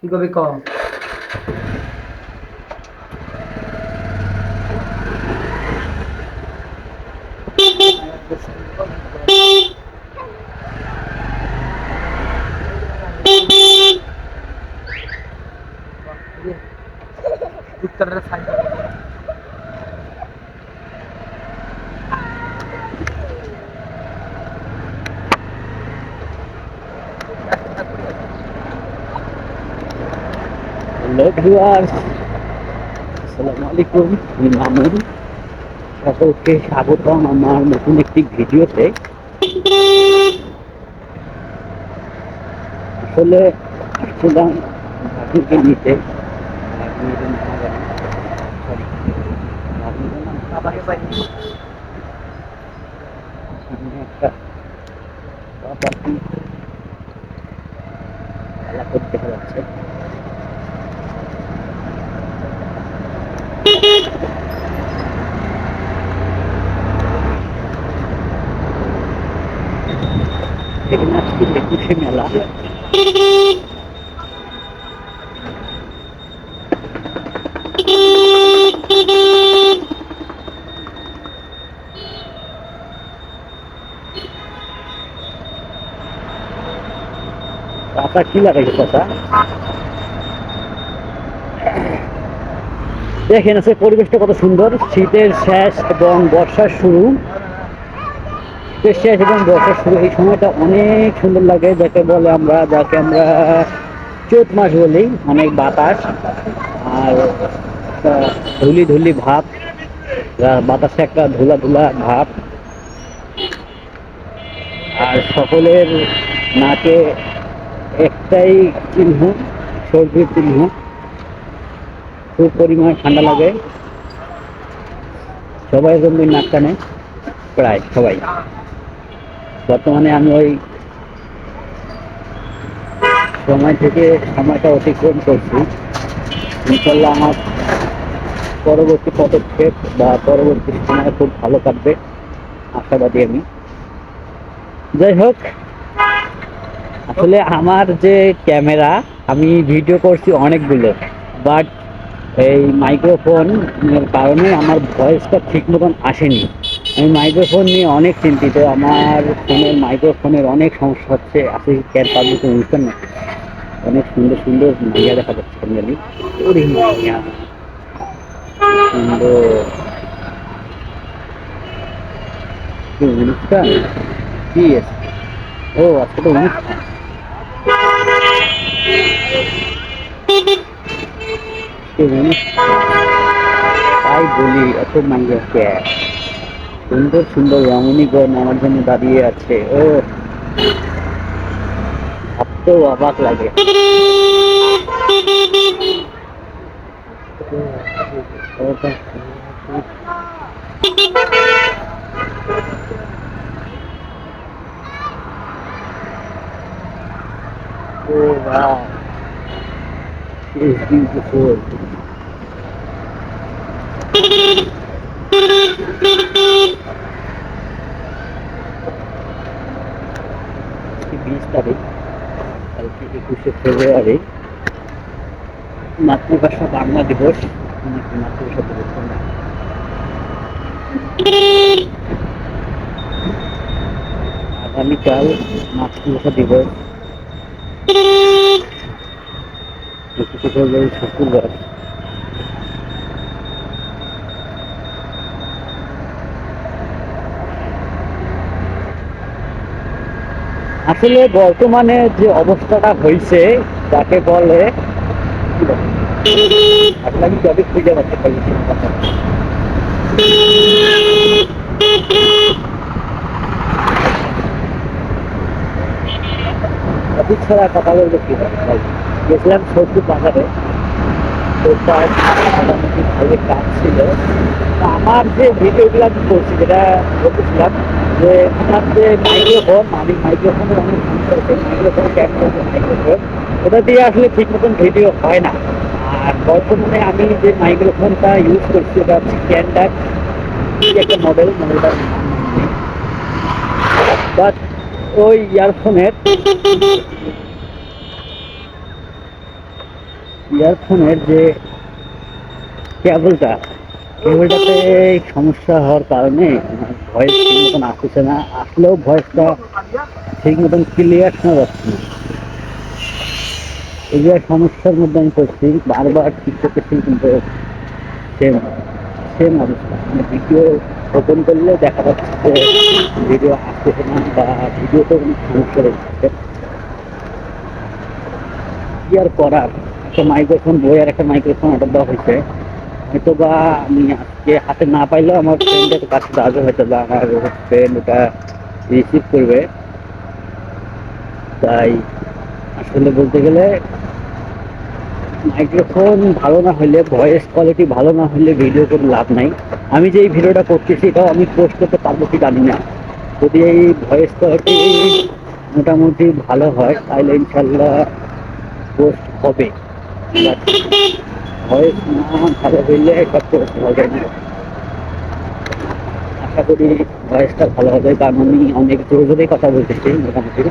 কি কবি ক উত্তরের সাইড হ্যালো ভিউয়ার্স, আসসালামু আলাইকুম। আমি মামুন, সকলকে স্বাগতম আমার নতুন একটি ভিডিওতে। আসলে আসছিলাম ভাগ্নিকে নিতে। ভাগ্নির নাম জানি, সরি, ভাগ্নির নাম বাবাকে পাইনি সামনে একটা প্রপার্টি খেলা করতে দেখা যাচ্ছে। এখানে আজকে ২১শে মেলা। পাতা কি লাগাইছে পাতা? দেখেন আছে পরিবেশটা কত সুন্দর। শীতের শেষ এবং বর্ষার শুরু। শীতের শেষ এবং বর্ষার শুরু, এই সময়টা অনেক সুন্দর লাগে। যাকে আমরা চৈত মাস বলি। অনেক বাতাস আর একটা ধুলি ধুলি ভাব, বাতাসে একটা ধুলা ধুলা ভাব, আর সকলের নাকে একটাই চিহ্ন, সর্দির চিহ্ন। খুব পরিমাণে ঠান্ডা লাগে, সবাই জন্যই নাক টানে, প্রায় সবাই। বর্তমানে আমি ওই সময় থেকে সময়টা অতিক্রম করছি। ইনশাল্লাহ আমার পরবর্তী পদক্ষেপ বা পরবর্তী সময় খুব ভালো কাটবে, আশাবাদী আমি। যাই হোক, আসলে আমার যে ক্যামেরা, আমি ভিডিও করছি অনেকগুলো, বাট এই মাইক্রোফোনের কারণে আমার ভয়েসটা ঠিক মতন আসেনি। আমি মাইক্রোফোন নিয়ে অনেক চিন্তিত। আমার ফোনের মাইক্রোফোনের অনেক সমস্যা হচ্ছে। আসলে কেন পাবলিক অনুষ্ঠান না, অনেক সুন্দর সুন্দর মাইয়া দেখা যাচ্ছে। আমি জানি ওরে মাইয়া সুন্দর। কি অনুষ্ঠান, কি আছে? ও আজকে তো অনুষ্ঠান। আজকে অনুষ্ঠান তাই বলি, এত মাইয়া কে? সুন্দর সুন্দর রমণীগণ আমার জন্য দাঁড়িয়ে আছে। ও ভাবতেও অবাক লাগে। ও wow, she is beautiful. আজকে 20 তারিখ, কালকে 21শে ফেব্রুয়ারি, মাতৃভাষা বাংলা দিবস। নাকি মাতৃভাষা দিবস না, আগামীকাল মাতৃভাষা দিবস, 21শে ফেব্রুয়ারি শুক্রবার। আসলে বর্তমানে যে অবস্থাটা হয়েছে, যাকে বলে আপনাকে কবে খুঁজে পাচ্ছে অফিস ছাড়া কথা বলবো কি গেছিলাম সবজি বাজারে, তো তার মোটামুটি ভালো কাজ ছিল। আমার যে ভিডিওগুলো আমি করছি, যেটা বলতেছিলাম যে আমার যে মাইক্রোফোন, আমি মাইক্রোফোনের অনেক সমস্যা হচ্ছে। মাইক্রোফোন ক্যামেরা মাইক্রোফোন, ওটা দিয়ে আসলে ঠিক মতন ভিডিও হয় না। আর বর্তমানে আমি যে মাইক্রোফোনটা ইউজ করছি, ওটা হচ্ছে ক্যান্ডাক একটা মডেলটার নাম নেই, বাট ওই ইয়ারফোনের ইয়ারফোনের যে কেবলটা কেবলটাতে সমস্যা হওয়ার কারণে ভয়েস ঠিক মতন আসতেছে না, আসলেও ভয়েসটা ঠিক মতন ক্লিয়ার শোনা যাচ্ছে না। এই যে সমস্যার মধ্যে আমি পড়ছি, বারবার ঠিক করতেছি কিন্তু সেম সেম অবস্থা, মানে ভিডিও ওপেন করলে দেখা যাচ্ছে যে ভিডিও আসতেছে না বা ভিডিওতে কোনো সমস্যা রয়েছে। কি আর করার, একটা মাইক্রোফোন বই আর একটা মাইক্রোফোন অর্ডার দেওয়া হয়েছে, হয়তো বা আমি আজকে হাতে না পাইলেও আমার ফ্রেন্ডের কাছে যাবে, হয়তো বা আমার ফ্রেন্ড ওটা রিসিভ করবে। তাই আসলে বলতে গেলে মাইক্রোফোন ভালো না হলে, ভয়েস কোয়ালিটি ভালো না হলে ভিডিও করে লাভ নাই। আমি যে এই ভিডিওটা করতেছি এটাও আমি পোস্ট করতে পারবো কি জানি না। যদি এই ভয়েস কোয়ালিটি মোটামুটি ভালো হয় তাহলে ইনশাল্লাহ পোস্ট হবে, ভয়েস না ভালো হইলে এটা পোস্ট হবে না। আশা করি ভয়েসটা ভালো হবে, কারণ আমি অনেক জোরে জোরে কথা বলতেছি মোটামুটি।